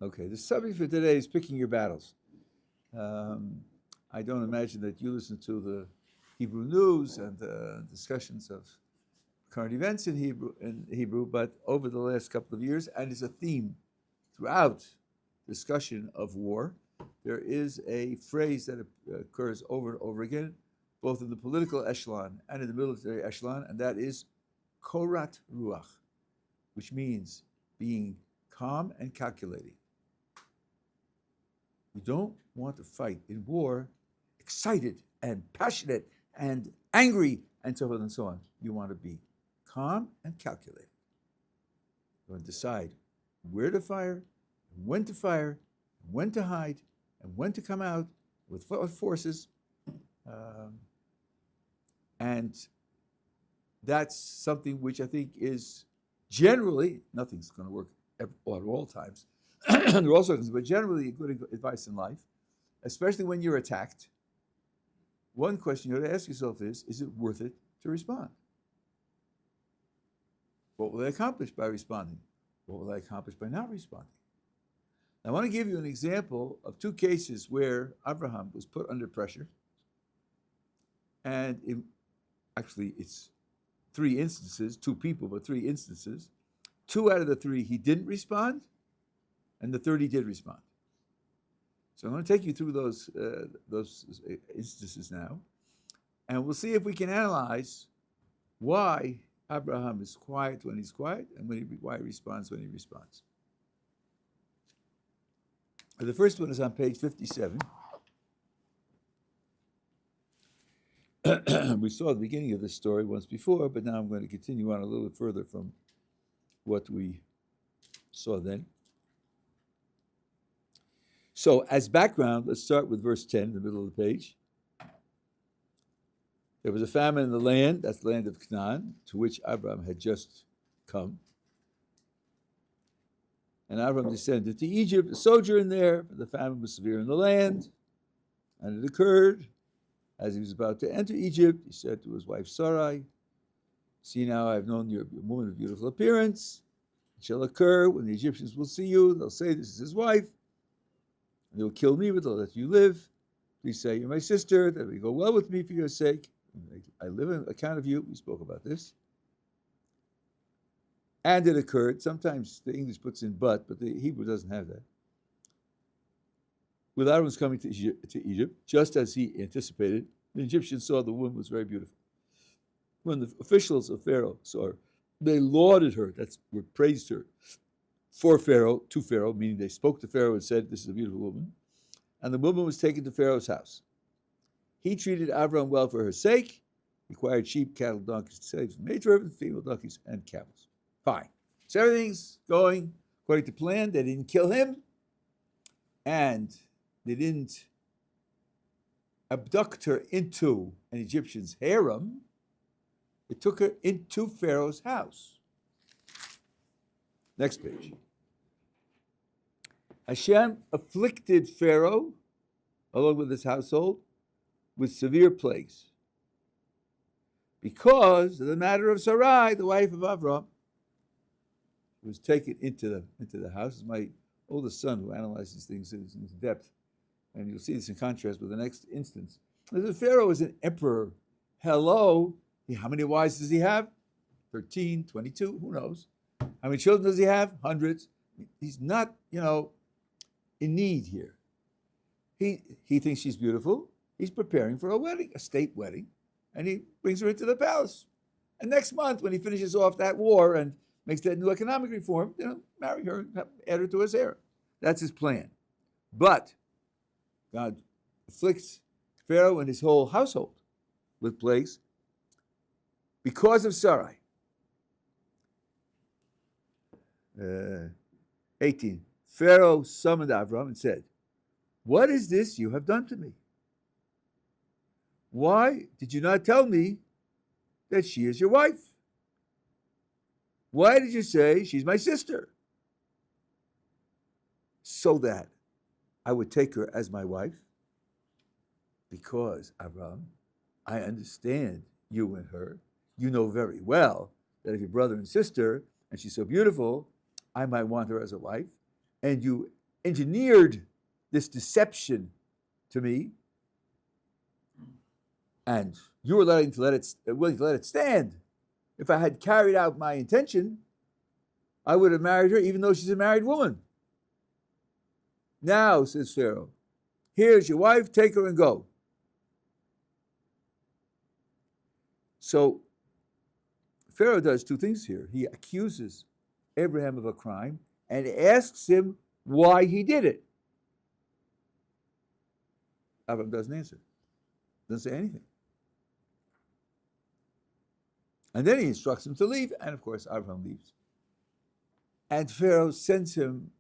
Okay, the subject for today is picking your battles. I don't imagine that you listen to the Hebrew news and discussions of current events in Hebrew, but over the last couple of years, and it's a theme throughout discussion of war, there is a phrase that occurs over and over again, both in the political echelon and in the military echelon, and that is korat ruach, which means being calm and calculating. You don't want to fight in war excited and passionate and angry and so forth and so on. You want to be calm and calculated. You want to decide where to fire, when to fire, when to hide, and when to come out with what forces. And that's something which I think is generally, nothing's going to work at all times, there are all sorts of, but generally good advice in life, especially when you're attacked. One question you have to ask yourself is it worth it to respond? What will I accomplish by responding? What will I accomplish by not responding? I want to give you an example of two cases where Avraham was put under pressure. And it's 3 instances, 2 people, but 3 instances. 2 out of the 3 he didn't respond, and the third he did respond. So I'm going to take you through those instances now, and we'll see if we can analyze why Abraham is quiet when he's quiet and why he responds when he responds. The first one is on page 57. We saw the beginning of this story once before, but now I'm going to continue on a little bit further from what we saw then. So, as background, let's start with verse 10 in the middle of the page. There was a famine in the land, that's the land of Canaan, to which Abraham had just come. And Abraham descended to Egypt, a sojourn there, but the famine was severe in the land. And it occurred, as he was about to enter Egypt, he said to his wife Sarai, "See now, I have known you're a woman of beautiful appearance. It shall occur when the Egyptians will see you, they'll say, 'This is his wife.' And they will kill me, but they'll let you live. Please say, 'You're my sister, that it may go well with me for your sake. I live on account of you.'" We spoke about this. And it occurred, sometimes the English puts in but the Hebrew doesn't have that. With Aaron's coming to Egypt, just as he anticipated, the Egyptians saw the woman was very beautiful. When the officials of Pharaoh saw her, they lauded her, praised her, to Pharaoh, meaning they spoke to Pharaoh and said, "This is a beautiful woman." And the woman was taken to Pharaoh's house. He treated Avraham well for her sake, required sheep, cattle, donkeys, slaves, maidservants, female donkeys, and camels. Fine. So everything's going according to plan. They didn't kill him, and they didn't abduct her into an Egyptian's harem. They took her into Pharaoh's house. Next page. Hashem afflicted Pharaoh, along with his household, with severe plagues because of the matter of Sarai, the wife of Avraham. She was taken into the house. It's my oldest son who analyzes things in depth, and you'll see this in contrast with the next instance. The Pharaoh is an emperor. Hello. How many wives does he have? 13, 22, who knows? How many children does he have? Hundreds. He's not, in need here. He thinks she's beautiful. He's preparing for a wedding, a state wedding, and he brings her into the palace. And next month, when he finishes off that war and makes that new economic reform, marry her and add her to his harem. That's his plan. But God afflicts Pharaoh and his whole household with plagues because of Sarai. 18. Pharaoh summoned Avraham and said, "What is this you have done to me? Why did you not tell me that she is your wife? Why did you say she's my sister? So that I would take her as my wife? Because, Avraham, I understand you and her. You know very well that if you're brother and sister, and she's so beautiful, I might want her as a wife. And you engineered this deception to me, and you were willing to let it stand. If I had carried out my intention, I would have married her even though she's a married woman. Now, says Pharaoh, here's your wife, take her and go. So Pharaoh does two things here. He accuses Abraham of a crime and asks him why he did it. Abraham doesn't answer. Doesn't say anything. And then he instructs him to leave, and of course Abraham leaves. And Pharaoh sends him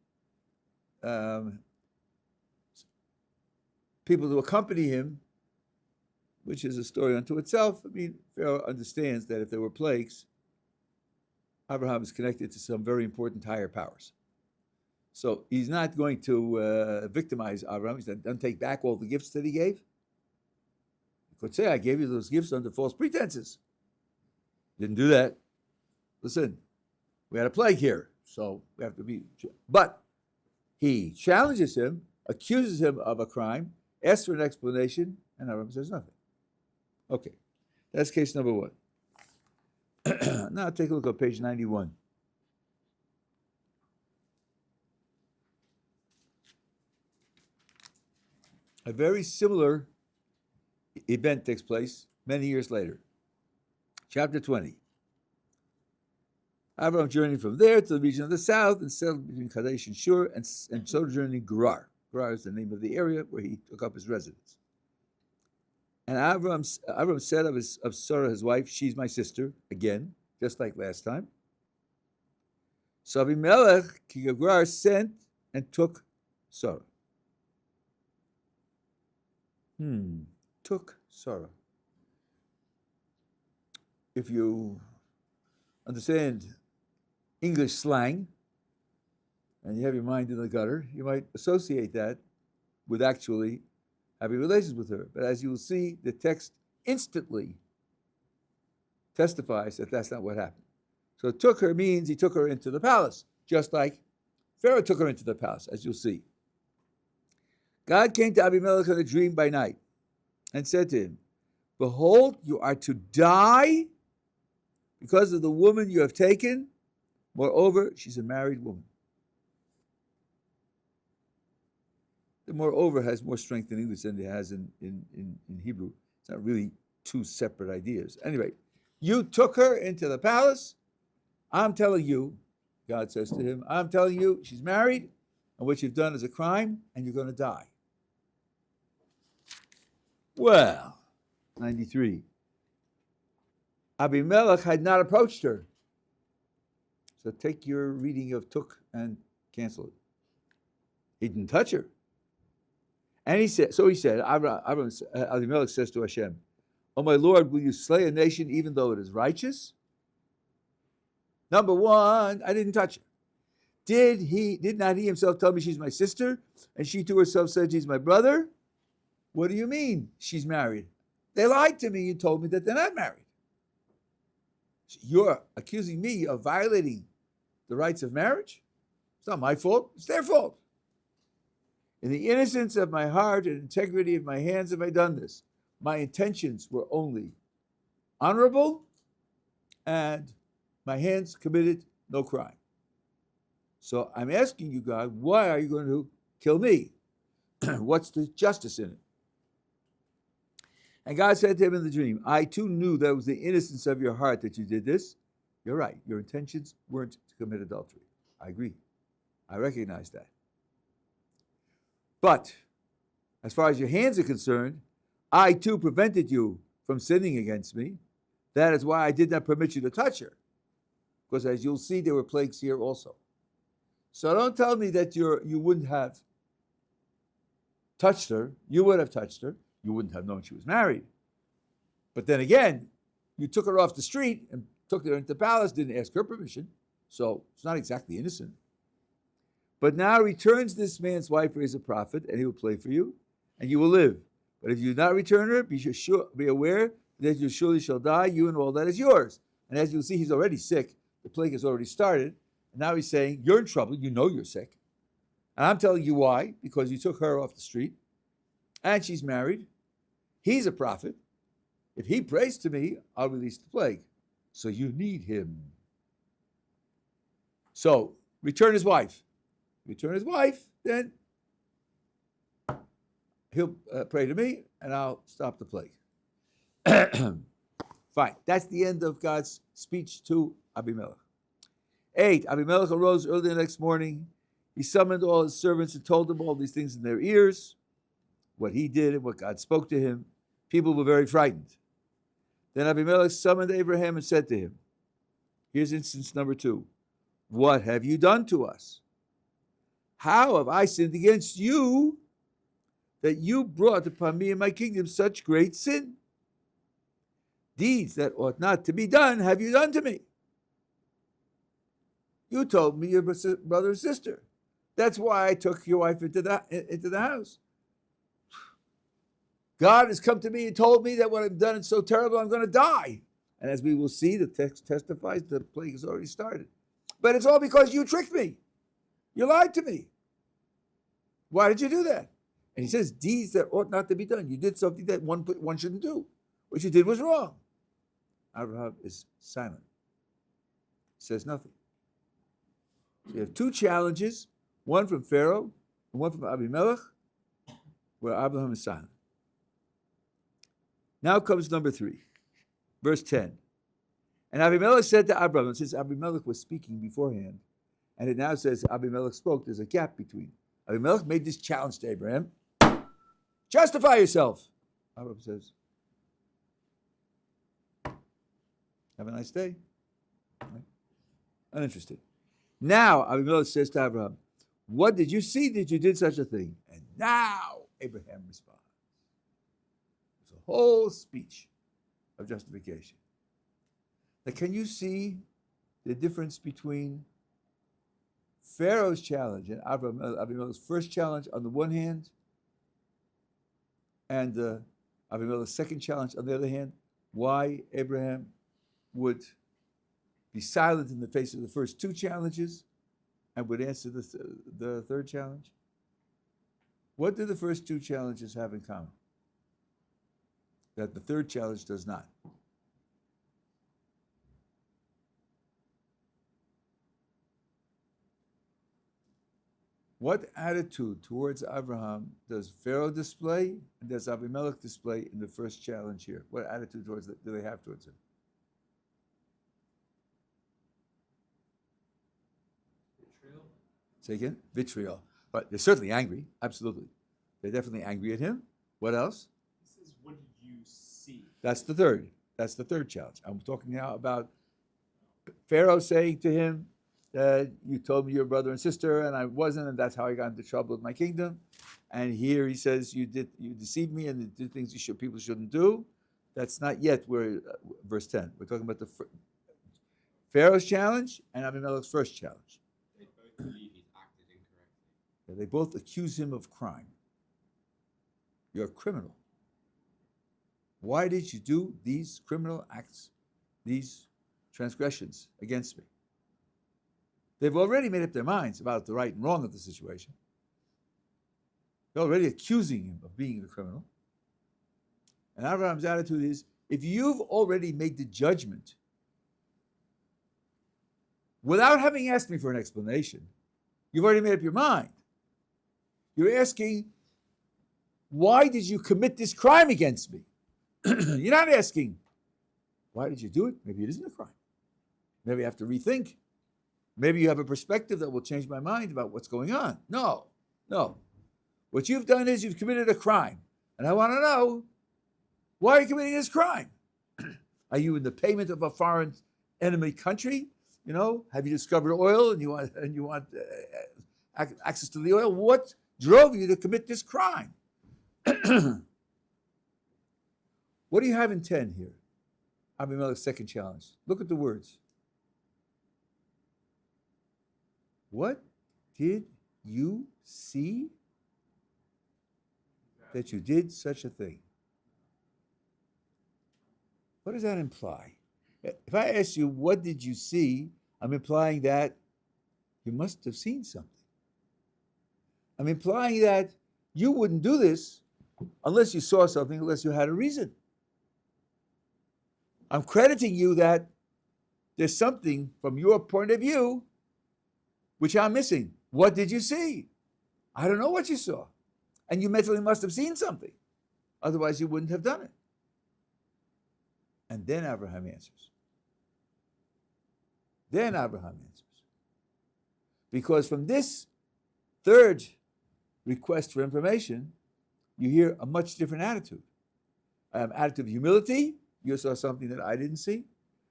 people to accompany him, which is a story unto itself. I mean, Pharaoh understands that if there were plagues, Abraham is connected to some very important higher powers. So he's not going to victimize Abraham. He's not going to take back all the gifts that he gave. He could say, I gave you those gifts under false pretenses. Didn't do that. Listen, we had a plague here, so we have to be. But he challenges him, accuses him of a crime, asks for an explanation, and Abraham says nothing. Okay, that's case number one. Now take a look at page 91. A very similar event takes place many years later. Chapter 20. Avraham journeyed from there to the region of the south and settled between Kadesh and Shur and sojourned in Gerar. Gerar is the name of the area where he took up his residence. And Avraham said of Sarah, his wife, she's my sister, again, just like last time. So Abimelech, king of Gerar, sent and took Sarah. Took Sarah. If you understand English slang and you have your mind in the gutter, you might associate that with actually having relations with her. But as you will see, the text instantly testifies that that's not what happened. So took her means he took her into the palace, just like Pharaoh took her into the palace, as you'll see. God came to Abimelech in a dream by night and said to him, behold, you are to die because of the woman you have taken. Moreover, she's a married woman. The moreover has more strength in English than it has in Hebrew. It's not really two separate ideas. Anyway, you took her into the palace. I'm telling you, God says to him, I'm telling you, she's married, and what you've done is a crime, and you're going to die. Well, 93. Abimelech had not approached her. So take your reading of took and cancel it. He didn't touch her. And he said, Abimelech says to Hashem, oh my Lord, will you slay a nation even though it is righteous? Number one, I didn't touch her. Did not he himself tell me she's my sister? And she to herself said she's my brother? What do you mean she's married? They lied to me and told me that they're not married. You're accusing me of violating the rights of marriage? It's not my fault, it's their fault. In the innocence of my heart and integrity of my hands have I done this. My intentions were only honorable, and my hands committed no crime. So I'm asking you, God, why are you going to kill me? What's the justice in it? And God said to him in the dream, I too knew that it was the innocence of your heart that you did this. You're right. Your intentions weren't to commit adultery. I agree. I recognize that. But as far as your hands are concerned, I too prevented you from sinning against me. That is why I did not permit you to touch her. Because as you'll see, there were plagues here also. So don't tell me that you wouldn't have touched her. You would have touched her. You wouldn't have known she was married. But then again, you took her off the street and took her into the palace, didn't ask her permission. So it's not exactly innocent. But now returns this man's wife, for he is a prophet, and he will pray for you, and you will live. But if you do not return her, be aware that you surely shall die, you and all that is yours. And as you'll see, he's already sick. The plague has already started. And now he's saying, you're in trouble. You know you're sick. And I'm telling you why, because you took her off the street, and she's married. He's a prophet. If he prays to me, I'll release the plague. So you need him. So return his wife. Return his wife, then he'll pray to me, and I'll stop the plague. Fine. That's the end of God's speech to Abimelech. 8. Abimelech arose early the next morning. He summoned all his servants and told them all these things in their ears, what he did and what God spoke to him. People were very frightened. Then Abimelech summoned Abraham and said to him, here's instance number 2. What have you done to us? How have I sinned against you that you brought upon me and my kingdom such great sin? Deeds that ought not to be done have you done to me. You told me your brother and sister. That's why I took your wife into the house. God has come to me and told me that what I've done is so terrible, I'm going to die. And as we will see, the text testifies the plague has already started. But it's all because you tricked me. You lied to me. Why did you do that? And he says, deeds that ought not to be done. You did something that one shouldn't do. What you did was wrong. Avraham is silent. Says nothing. So you have 2 challenges, one from Pharaoh and one from Abimelech, where Abraham is silent. Now comes number 3, verse 10. And Abimelech said to Abraham, since Abimelech was speaking beforehand, and it now says Abimelech spoke, there's a gap between. Abimelech made this challenge to Abraham. Justify yourself. Abraham says, have a nice day. Right? Uninterested. Now Abimelech says to Abraham, what did you see that you did such a thing? And now Abraham responds. It's a whole speech of justification. Now, can you see the difference between Pharaoh's challenge and Abimelech's first challenge on the one hand, and Abimelech's second challenge on the other hand? Why Abraham would be silent in the face of the first 2 challenges and would answer the third challenge? What do the first 2 challenges have in common that the third challenge does not? What attitude towards Abraham does Pharaoh display and does Abimelech display in the first challenge here? What attitude do they have towards him? Vitriol. Say again? Vitriol. But they're certainly angry, absolutely. They're definitely angry at him. What else? This is what do you see? That's the third challenge. I'm talking now about Pharaoh saying to him, you told me you're brother and sister, and I wasn't, and that's how I got into trouble with my kingdom. And here he says you deceived me and did things people shouldn't do. That's not yet where verse 10. We're talking about the Pharaoh's challenge and Abimelech's first challenge. They both believe he's acted incorrectly. They both accuse him of crime. You're a criminal. Why did you do these criminal acts, these transgressions against me? They've already made up their minds about the right and wrong of the situation. They're already accusing him of being the criminal. And Abraham's attitude is, if you've already made the judgment without having asked me for an explanation, you've already made up your mind. You're asking, why did you commit this crime against me? You're not asking, why did you do it? Maybe it isn't a crime. Maybe I have to rethink. Maybe you have a perspective that will change my mind about what's going on. No. What you've done is you've committed a crime. And I want to know, why are you committing this crime? Are you in the payment of a foreign enemy country? Have you discovered oil and you want access to the oil? What drove you to commit this crime? What do you have in 10 here? Abimelech's second challenge. Look at the words. What did you see that you did such a thing? What does that imply? If I ask you, what did you see? I'm implying that you must have seen something. I'm implying that you wouldn't do this unless you saw something, unless you had a reason. I'm crediting you that there's something from your point of view which I'm missing. What did you see? I don't know what you saw. And you mentally must have seen something. Otherwise, you wouldn't have done it. And then Abraham answers. Because from this third request for information, you hear a much different attitude. An attitude of humility. You saw something that I didn't see.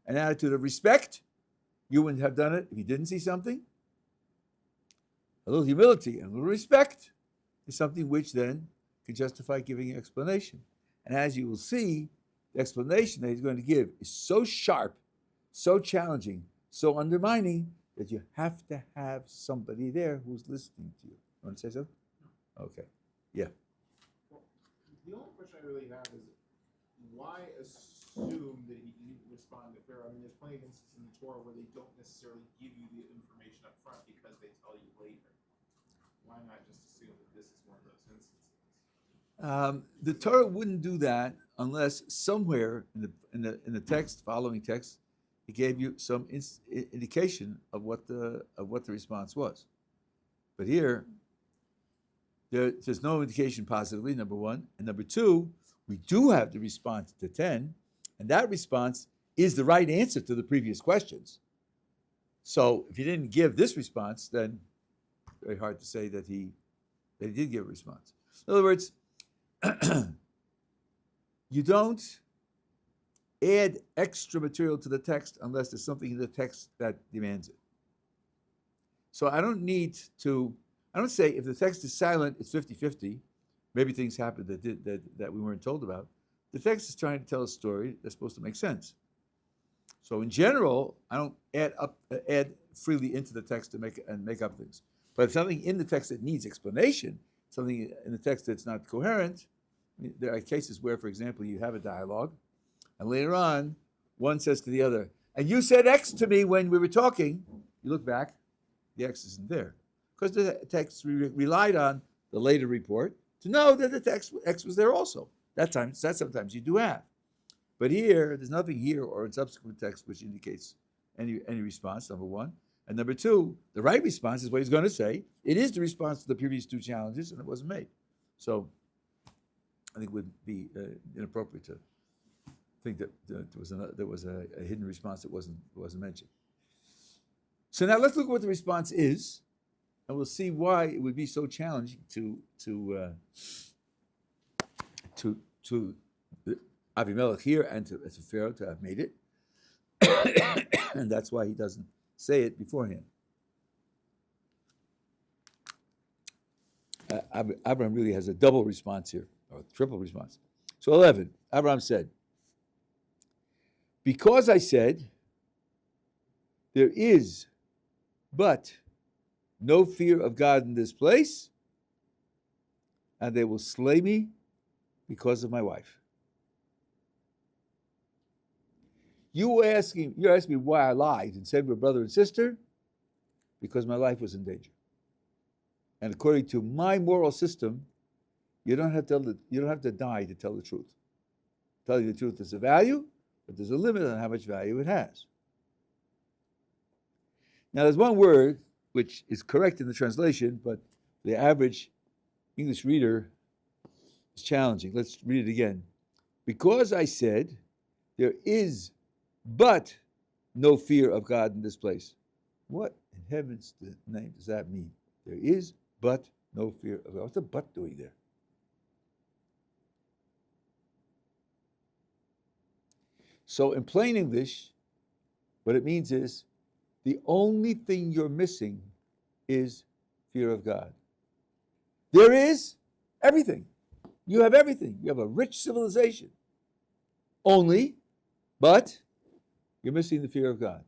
An attitude of respect. You wouldn't have done it if you didn't see something. A little humility and a little respect is something which then can justify giving an explanation. And as you will see, the explanation that he's going to give is so sharp, so challenging, so undermining that you have to have somebody there who's listening to you. You want to say something? Okay. Yeah. Well, the only question I really have is why assume that he didn't respond to Pharaoh? I mean, there's plenty of instances in the Torah where they don't necessarily give you the information up front because they tell you later. Why not just assume that this is one of those instances? The Torah wouldn't do that unless somewhere in the text, following text, it gave you some indication of what the response was. But here, there's no indication positively, number one. And number two, we do have the response to 10, and that response is the right answer to the previous questions. So if he didn't give this response, then very hard to say that he did give a response. In other words, you don't add extra material to the text unless there's something in the text that demands it. So I don't say if the text is silent, it's 50-50. Maybe things happened that we weren't told about. The text is trying to tell a story that's supposed to make sense. So in general, I don't add freely into the text to make up things. But if something in the text that needs explanation, something in the text that's not coherent, there are cases where, for example, you have a dialogue, and later on, one says to the other, and you said X to me when we were talking. You look back, the X isn't there. Because the text relied on the later report to know that the text X was there also. That sometimes you do have. But here, there's nothing here or in subsequent text which indicates any response, number one. And number two, the right response is what he's going to say. It is the response to the previous two challenges, and it wasn't made. So I think it would be inappropriate to think that there was a hidden response that wasn't mentioned. So now let's look at what the response is, and we'll see why it would be so challenging to Abimelech here and to Pharaoh to have made it. And that's why he doesn't say it beforehand. Abraham really has a double response here, or a triple response. So 11, Abraham said, because I said, there is but no fear of God in this place, and they will slay me because of my wife. You're asking me why I lied and said we're brother and sister, because my life was in danger. And according to my moral system, you don't have to die to tell the truth. Telling the truth is a value, but there's a limit on how much value it has. Now, there's one word which is correct in the translation, but the average English reader is challenging. Let's read it again. Because I said, there is but no fear of God in this place. What in heaven's name does that mean? There is but no fear of God. What's the but doing there? So in plain English, what it means is the only thing you're missing is fear of God. There is everything. You have everything. You have a rich civilization. But you're missing the fear of God.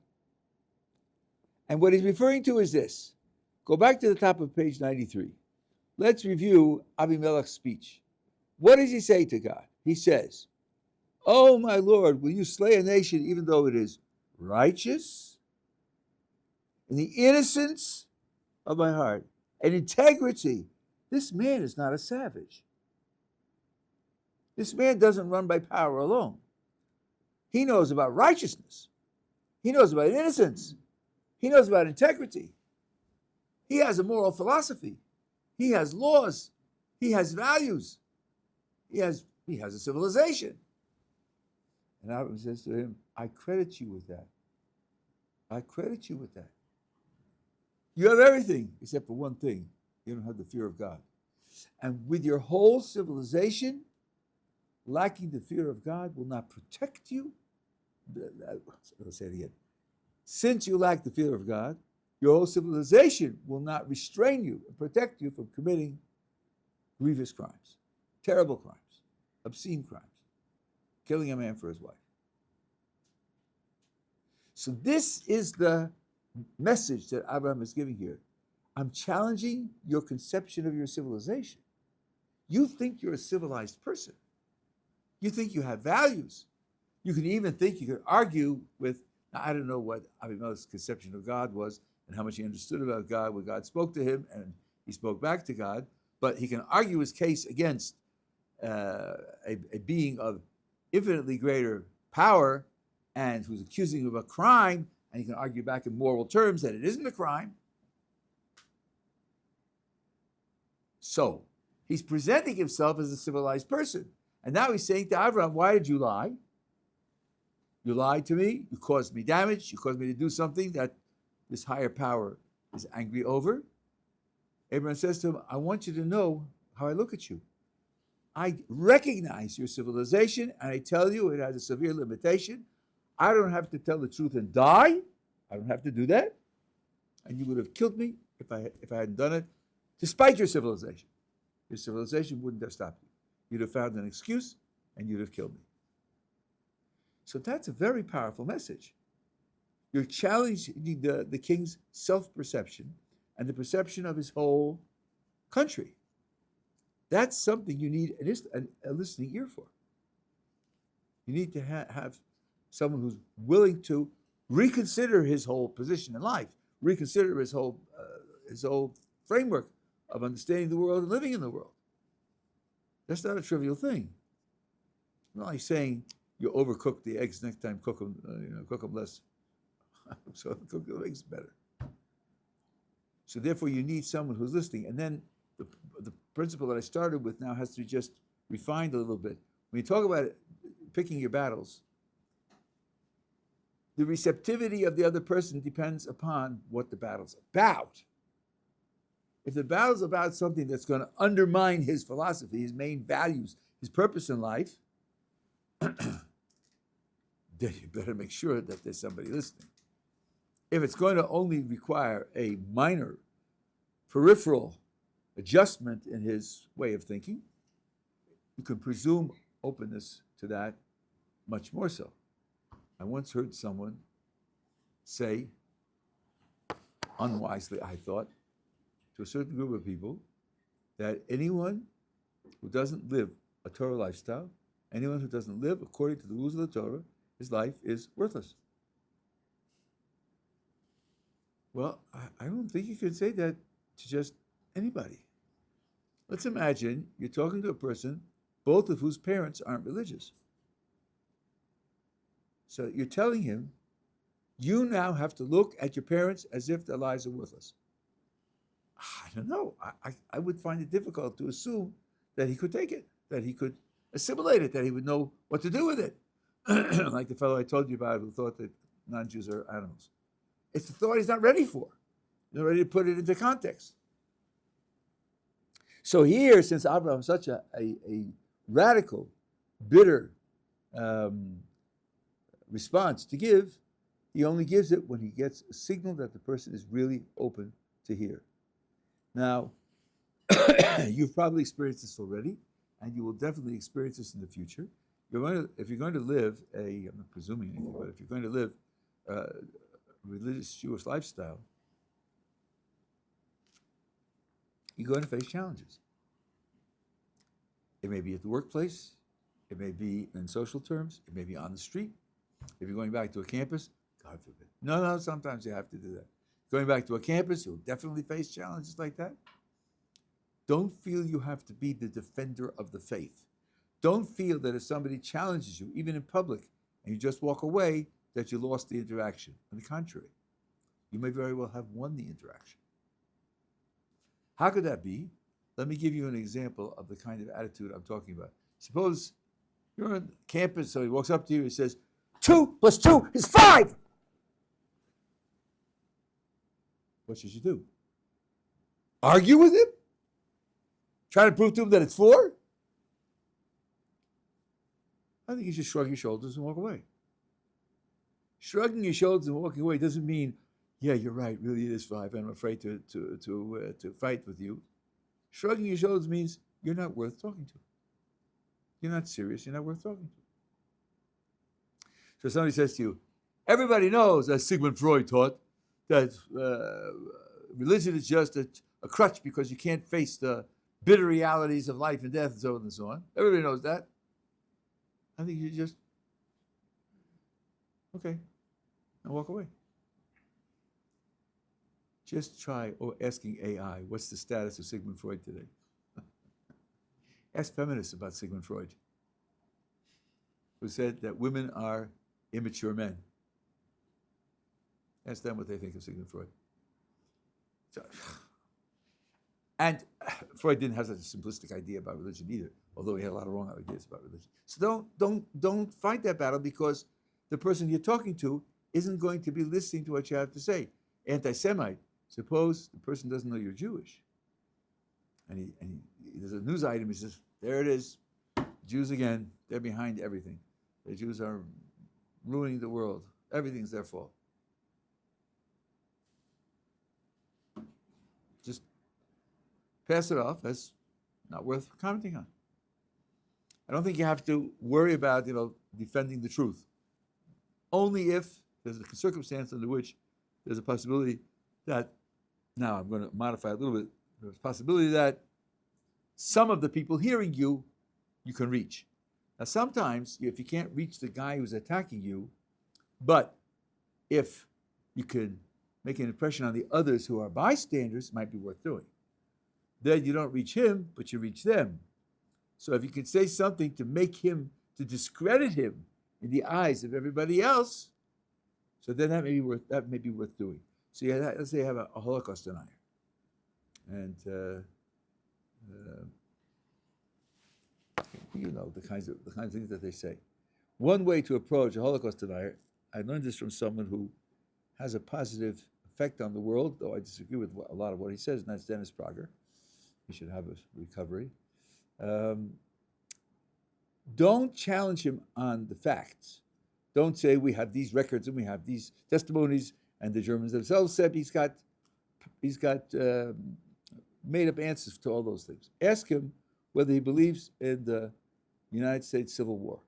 And what he's referring to is this. Go back to the top of page 93. Let's review Abimelech's speech. What does he say to God? He says, oh, my Lord, will you slay a nation even though it is righteous? In the innocence of my heart and integrity this man is not a savage. This man doesn't run by power alone. He knows about righteousness. He knows about innocence. He knows about integrity. He has a moral philosophy. He has laws. He has values. He has a civilization. And Abraham says to him, I credit you with that. I credit you with that. You have everything except for one thing. You don't have the fear of God. And with your whole civilization, lacking the fear of God will not protect you. Let's say it again. Since you lack the fear of God, your whole civilization will not restrain you and protect you from committing grievous crimes, terrible crimes, obscene crimes, killing a man for his wife. So this is the message that Abraham is giving here. I'm challenging your conception of your civilization. You think you're a civilized person. You think you have values. You can even think you could argue with, now I don't know what Abimelech's conception of God was and how much he understood about God when God spoke to him and he spoke back to God, but he can argue his case against a being of infinitely greater power and who's accusing him of a crime, and he can argue back in moral terms that it isn't a crime. So he's presenting himself as a civilized person. And now he's saying to Avraham, why did you lie? You lied to me. You caused me damage. You caused me to do something that this higher power is angry over. Abraham says to him, I want you to know how I look at you. I recognize your civilization, and I tell you it has a severe limitation. I don't have to tell the truth and die. I don't have to do that. And you would have killed me if I hadn't done it, despite your civilization. Your civilization wouldn't have stopped you. You'd have found an excuse, and you'd have killed me. So that's a very powerful message. You're challenging the king's self-perception and the perception of his whole country. That's something you need a listening ear for. You need to have someone who's willing to reconsider his whole position in life, reconsider his whole framework of understanding the world and living in the world. That's not a trivial thing. It's not like saying you overcook the eggs, next time cook them less. So cook the eggs better. So therefore you need someone who's listening. And then the principle that I started with now has to be just refined a little bit. When you talk about picking your battles, the receptivity of the other person depends upon what the battle's about. If the battle's about something that's going to undermine his philosophy, his main values, his purpose in life, then you better make sure that there's somebody listening. If it's going to only require a minor, peripheral adjustment in his way of thinking, you can presume openness to that much more so. I once heard someone say, unwisely I thought, to a certain group of people, that anyone who doesn't live a Torah lifestyle, anyone who doesn't live according to the rules of the Torah, his life is worthless. Well, I don't think you can say that to just anybody. Let's imagine you're talking to a person, both of whose parents aren't religious. So you're telling him, you now have to look at your parents as if their lives are worthless. I don't know. I would find it difficult to assume that he could take it, that he could assimilate it, that he would know what to do with it. Like the fellow I told you about who thought that non-Jews are animals. It's the thought he's not ready for. He's not ready to put it into context. So here, since Avraham is such a radical, bitter response to give, he only gives it when he gets a signal that the person is really open to hear. Now, you've probably experienced this already, and you will definitely experience this in the future. If you're going to live I'm not presuming anything, but if you're going to live a religious Jewish lifestyle, you're going to face challenges. It may be at the workplace, it may be in social terms, it may be on the street. If you're going back to a campus, God forbid. No, sometimes you have to do that. Going back to a campus, you'll definitely face challenges like that. Don't feel you have to be the defender of the faith. Don't feel that if somebody challenges you, even in public, and you just walk away, that you lost the interaction. On the contrary, you may very well have won the interaction. How could that be? Let me give you an example of the kind of attitude I'm talking about. Suppose you're on campus, so he walks up to you and says, 2 + 2 is 5. What should you do? Argue with him? Try to prove to him that it's 4? I think you should shrug your shoulders and walk away. Shrugging your shoulders and walking away doesn't mean, yeah, you're right, really it is 5, and I'm afraid to fight with you. Shrugging your shoulders means you're not worth talking to. You're not serious, you're not worth talking to. So somebody says to you, everybody knows, as Sigmund Freud taught, that religion is just a crutch because you can't face the bitter realities of life and death and so on and so on. Everybody knows that. I think you just, okay, and walk away. Just try asking AI, what's the status of Sigmund Freud today? Ask feminists about Sigmund Freud, who said that women are immature men. Ask them what they think of Sigmund Freud. So, and Freud didn't have such a simplistic idea about religion either, although he had a lot of wrong ideas about religion. So don't fight that battle, because the person you're talking to isn't going to be listening to what you have to say. Anti-Semite. Suppose the person doesn't know you're Jewish, and there's a news item. He says, "There it is, Jews again. They're behind everything. The Jews are ruining the world. Everything's their fault." Just pass it off as not worth commenting on. I don't think you have to worry about, defending the truth. Only if there's a circumstance under which there's a possibility that, now I'm going to modify a little bit, there's a possibility that some of the people hearing you can reach. Now sometimes, if you can't reach the guy who's attacking you, but if you could make an impression on the others who are bystanders, it might be worth doing. Then you don't reach him, but you reach them. So if you could say something to make him, to discredit him in the eyes of everybody else, so then that may be worth doing. So let's say you have a Holocaust denier, and the kinds of things that they say. One way to approach a Holocaust denier, I learned this from someone who has a positive effect on the world, though I disagree with a lot of what he says, and that's Dennis Prager. He should have a recovery. Don't challenge him on the facts. Don't say we have these records and we have these testimonies, and the Germans themselves said he's got made up answers to all those things. Ask him whether he believes in the United States Civil War.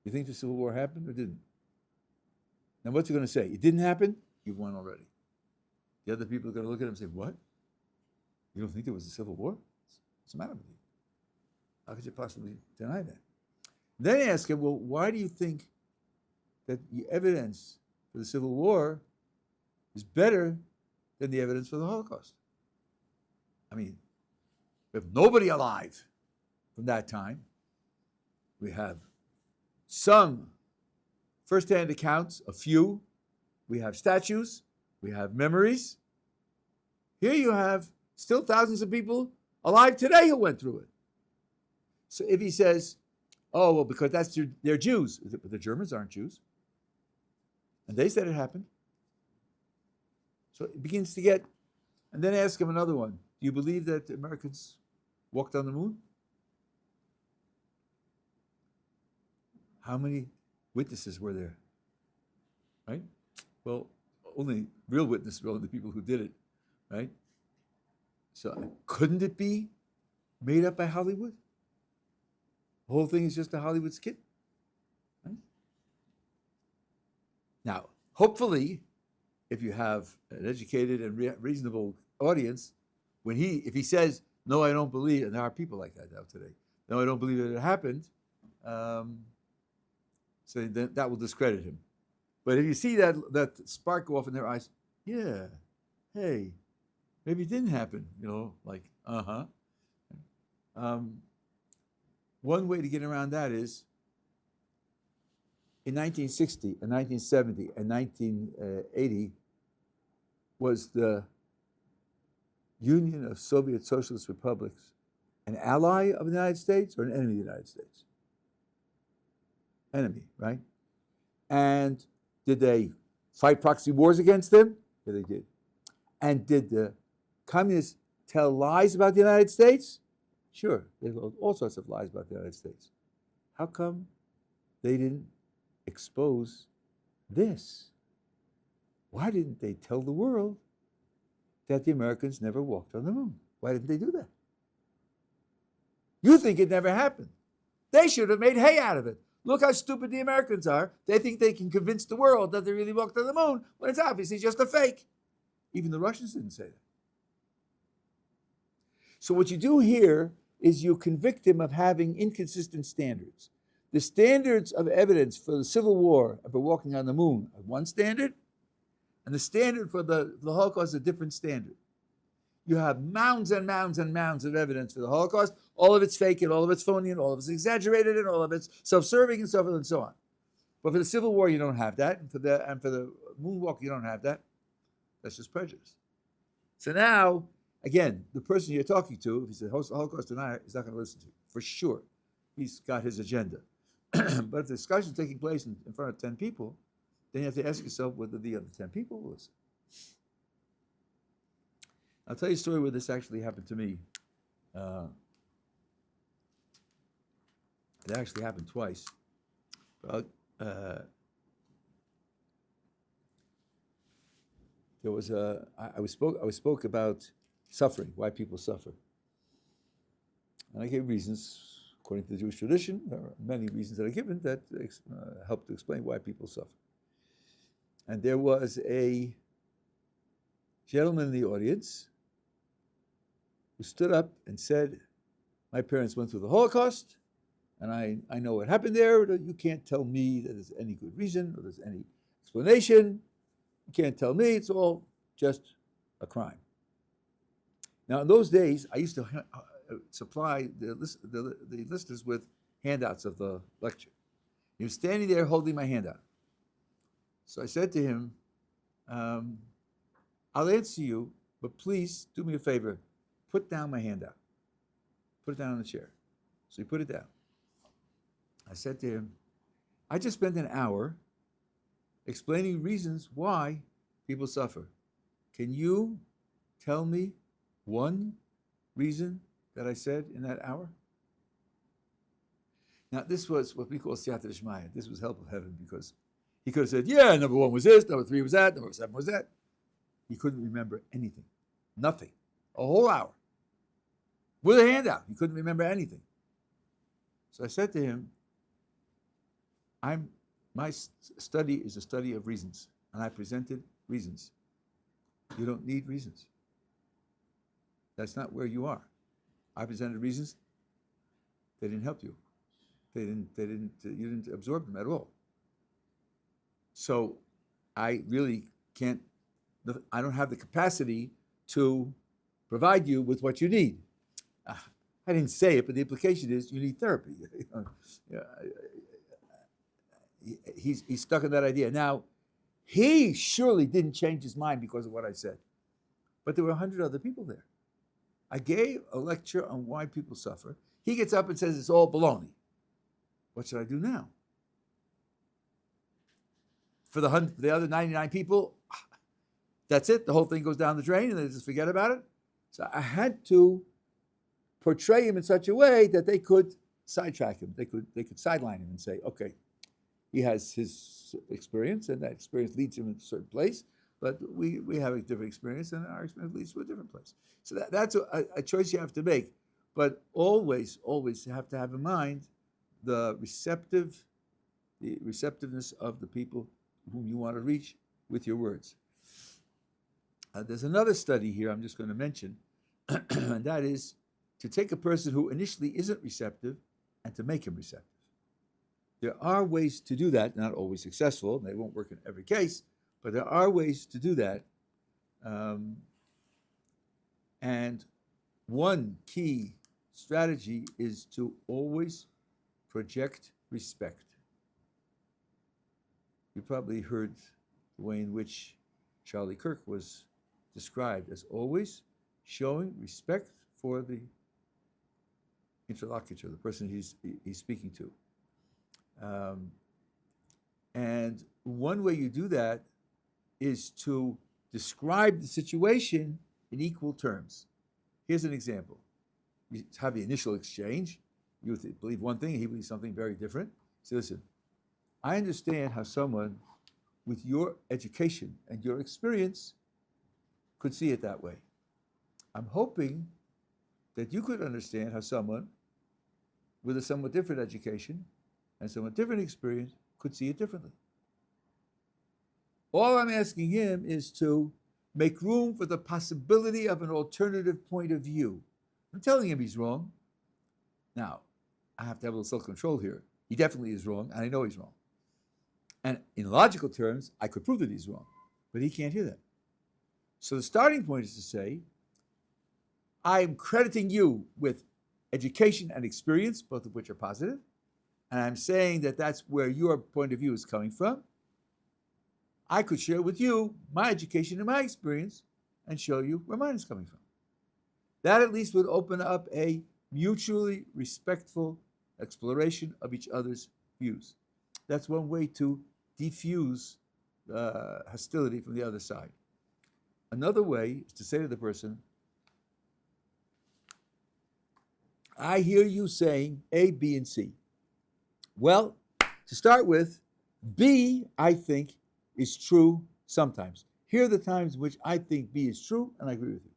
You think the Civil War happened or didn't? Now what's he going to say? It didn't happen? You've won already. The other people are going to look at him and say, what? You don't think there was a Civil War? What's the matter with you? How could you possibly deny that? Then ask him, well, why do you think that the evidence for the Civil War is better than the evidence for the Holocaust? I mean, we have nobody alive from that time. We have some first-hand accounts, a few. We have statues. We have memories. Here you have still thousands of people alive today who went through it. So if he says, oh, well, because they're Jews, but the Germans aren't Jews. And they said it happened. So it begins to get, and then ask him another one. Do you believe that the Americans walked on the moon? How many witnesses were there? Right? Well, only real witnesses were only the people who did it, right? So couldn't it be made up by Hollywood? The whole thing is just a Hollywood skit, right? Now, hopefully, if you have an educated and reasonable audience, if he says, no, I don't believe, and there are people like that now today, no, I don't believe that it happened, so then that will discredit him. But if you see that spark go off in their eyes, yeah, hey, maybe it didn't happen, like, one way to get around that is in 1960 and 1970 and 1980 was the Union of Soviet Socialist Republics an ally of the United States or an enemy of the United States? Enemy, right? And did they fight proxy wars against them? Yeah, they did. And did the communists tell lies about the United States? Sure, they told all sorts of lies about the United States. How come they didn't expose this? Why didn't they tell the world that the Americans never walked on the moon? Why didn't they do that? You think it never happened. They should have made hay out of it. Look how stupid the Americans are. They think they can convince the world that they really walked on the moon when it's obviously just a fake. Even the Russians didn't say that. So what you do here is you convict him of having inconsistent standards. The standards of evidence for the Civil War and for walking on the moon are one standard, and the standard for the Holocaust is a different standard. You have mounds and mounds and mounds of evidence for the Holocaust. All of it's fake and all of it's phony and all of it's exaggerated and all of it's self-serving and so forth and so on. But for the Civil War, you don't have that. And for the moonwalk, you don't have that. That's just prejudice. So now, again, the person you're talking to, if he's a Holocaust denier, is not going to listen to you, for sure. He's got his agenda. But if the discussion is taking place in front of 10 people, then you have to ask yourself whether the other 10 people will listen. I'll tell you a story where this actually happened to me. It actually happened twice. There was I spoke about suffering, why people suffer, and I gave reasons according to the Jewish tradition. There are many reasons that are given that help to explain why people suffer. And there was a gentleman in the audience who stood up and said, my parents went through the Holocaust, and I know what happened there. You can't tell me that there's any good reason or there's any explanation. You can't tell me. It's all just a crime. Now, in those days, I used to supply the listeners with handouts of the lecture. He was standing there holding my handout. So I said to him, I'll answer you, but please do me a favor. Put down my handout. Put it down on the chair. So he put it down. I said to him, I just spent an hour explaining reasons why people suffer. Can you tell me one reason that I said in that hour? Now, this was what we call siyata d'shmaya. This was help of heaven, because he could have said, yeah, number 1 was this, number 3 was that, number 7 was that. He couldn't remember anything. Nothing. A whole hour. With a handout. He couldn't remember anything. So I said to him, my study is a study of reasons, and I presented reasons. You don't need reasons. That's not where you are. I presented reasons. They didn't help you. You didn't absorb them at all. So I really can't, I don't have the capacity to provide you with what you need. I didn't say it, but the implication is you need therapy. He's stuck in that idea. Now, he surely didn't change his mind because of what I said. But there were 100 other people there. I gave a lecture on why people suffer. He gets up and says it's all baloney. What should I do now? For the other 99 people, that's it. The whole thing goes down the drain and they just forget about it. So I had to portray him in such a way that they could sidetrack him. They could sideline him and say, okay, he has his experience, and that experience leads him to a certain place, but we have a different experience, and our experience leads to a different place. So that's a choice you have to make. But always you have to have in mind the receptiveness of the people whom you want to reach with your words. There's another study here I'm just going to mention, and that is to take a person who initially isn't receptive and to make him receptive. There are ways to do that, not always successful, they won't work in every case, but there are ways to do that. And one key strategy is to always project respect. You probably heard the way in which Charlie Kirk was described as always showing respect for the interlocutor, the person he's speaking to. And one way you do that is to describe the situation in equal terms. Here's an example. You have the initial exchange. You believe one thing, he believes something very different. So listen, I understand how someone with your education and your experience could see it that way. I'm hoping that you could understand how someone with a somewhat different education and somewhat different experience could see it differently. All I'm asking him is to make room for the possibility of an alternative point of view. I'm telling him he's wrong. Now, I have to have a little self-control here. He definitely is wrong, and I know he's wrong. And in logical terms, I could prove that he's wrong, but he can't hear that. So the starting point is to say, I'm crediting you with education and experience, both of which are positive, and I'm saying that that's where your point of view is coming from. I could share with you my education and my experience and show you where mine is coming from. That at least would open up a mutually respectful exploration of each other's views. That's one way to diffuse hostility from the other side. Another way is to say to the person, I hear you saying A, B, and C. Well, to start with, B, I think, is true sometimes. Here are the times in which I think B is true, and I agree with you.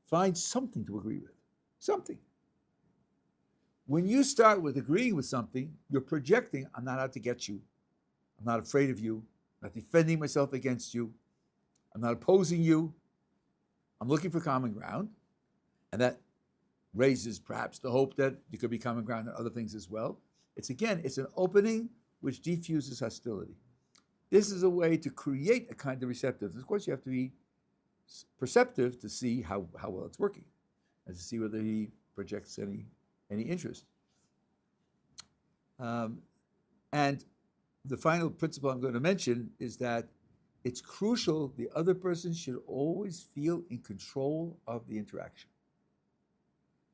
Find something to agree with. Something. When you start with agreeing with something, you're projecting, I'm not out to get you. I'm not afraid of you. I'm not defending myself against you. I'm not opposing you. I'm looking for common ground. And that raises perhaps the hope that there could be common ground on other things as well. It's an opening which diffuses hostility. This is a way to create a kind of receptiveness. Of course, you have to be perceptive to see how well it's working and to see whether he projects any interest. And the final principle I'm going to mention is that it's crucial the other person should always feel in control of the interaction.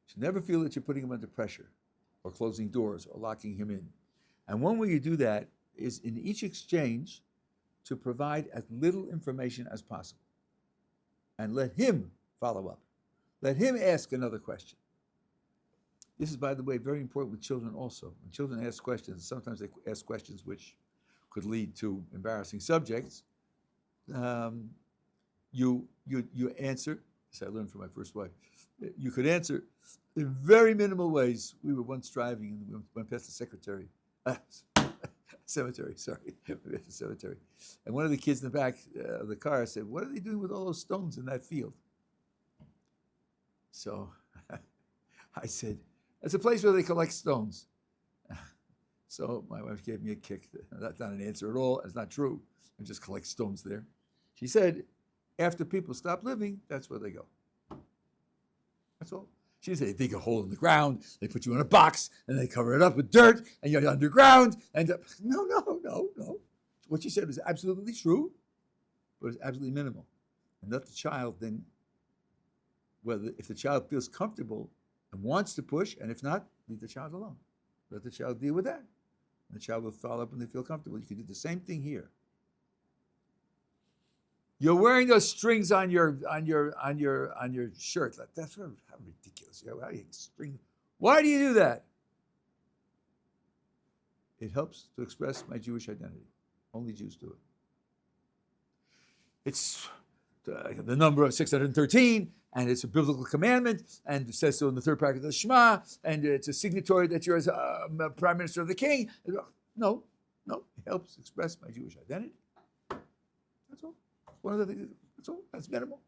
You should never feel that you're putting him under pressure or closing doors or locking him in. And one way you do that is in each exchange to provide as little information as possible. And let him follow up. Let him ask another question. This is, by the way, very important with children also. When children ask questions, sometimes they ask questions which could lead to embarrassing subjects. You answer, this I learned from my first wife, you could answer in very minimal ways. We were once driving and we went past the cemetery. And one of the kids in the back of the car said, what are they doing with all those stones in that field? So I said, it's a place where they collect stones. So my wife gave me a kick. That's not an answer at all. It's not true. They just collect stones there. She said, after people stop living, that's where they go. That's all. She said, they dig a hole in the ground, they put you in a box, and they cover it up with dirt, and you're underground. And no. What she said was absolutely true, but it's absolutely minimal. And let the child then, if the child feels comfortable and wants to push, and if not, leave the child alone. Let the child deal with that. And the child will follow up when they feel comfortable. You can do the same thing here. You're wearing those strings on your shirt. That's how ridiculous. Why do you do that? It helps to express my Jewish identity. Only Jews do it. It's the number of 613, and it's a biblical commandment, and it says so in the third paragraph of the Shema, and it's a signatory that you're a prime minister of the king. No, it helps express my Jewish identity. That's all. One of the things, that's all. That's minimal.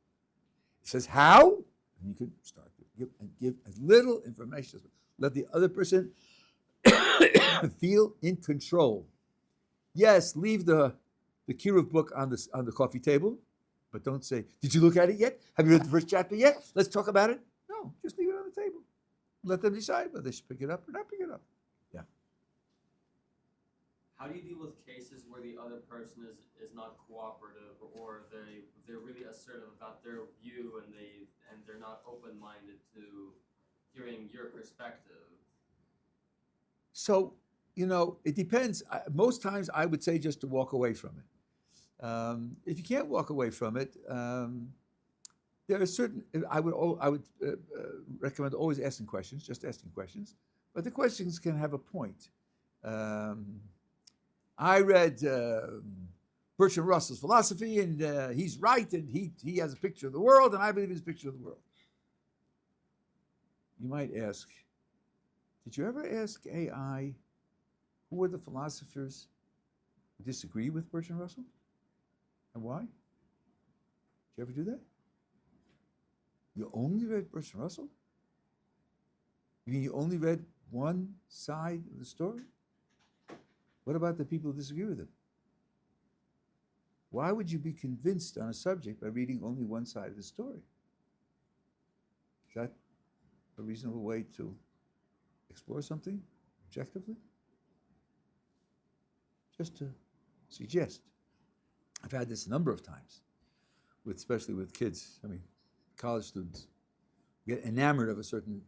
It says how, and you could start to give as little information as possible. Let the other person feel in control. Yes, leave the Kiruv book on the coffee table. But don't say, did you look at it yet? Have you read the first chapter yet? Let's talk about it. No, just leave it on the table. Let them decide whether they should pick it up or not pick it up. Yeah. How do you deal with cases where the other person is not cooperative, or they're really assertive about their view, and they're not open-minded to hearing your perspective? So, it depends. Most times I would say just to walk away from it. If you can't walk away from it, there are certain. I would recommend always asking questions, just asking questions. But the questions can have a point. I read Bertrand Russell's philosophy, and he's right, and he has a picture of the world, and I believe his picture of the world. You might ask, did you ever ask AI who were the philosophers who disagree with Bertrand Russell? And why? Did you ever do that? You only read Bertrand Russell? You mean you only read one side of the story? What about the people who disagree with him? Why would you be convinced on a subject by reading only one side of the story? Is that a reasonable way to explore something objectively? Just to suggest. I've had this a number of times, especially with kids. I mean, college students get enamored of a certain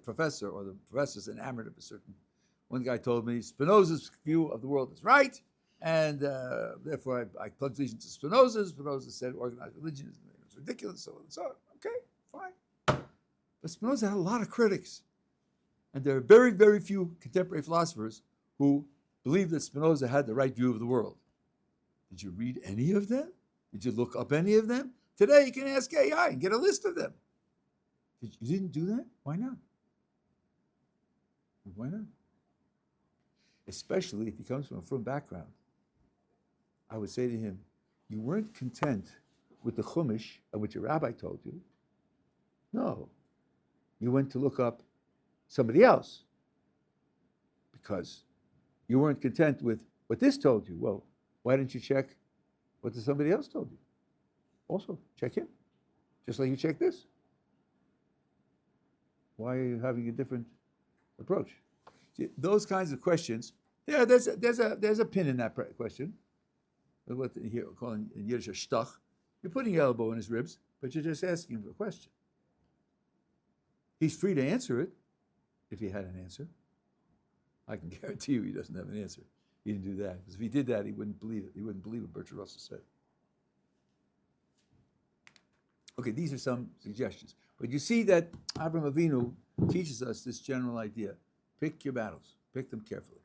professor, or the professor's enamored of a certain. One guy told me Spinoza's view of the world is right, and therefore I plunged into Spinoza. Spinoza said organized religion is ridiculous, so on and so on. Okay, fine. But Spinoza had a lot of critics, and there are very, very few contemporary philosophers who believe that Spinoza had the right view of the world. Did you read any of them? Did you look up any of them? Today you can ask AI and get a list of them. You didn't do that? Why not? Why not? Especially if he comes from a frum background. I would say to him, you weren't content with the chumash of which your rabbi told you. No. You went to look up somebody else because you weren't content with what this told you. Well, why didn't you check what somebody else told you? Also, check him, just like you check this. Why are you having a different approach? See, those kinds of questions, there's a pin in that question. What here call in Yiddish a shtach. You're putting your elbow in his ribs, but you're just asking him a question. He's free to answer it if he had an answer. I can guarantee you he doesn't have an answer. He didn't do that. Because if he did that, he wouldn't believe it. He wouldn't believe what Bertrand Russell said. Okay, these are some suggestions. But you see that Avraham Avinu teaches us this general idea. Pick your battles. Pick them carefully.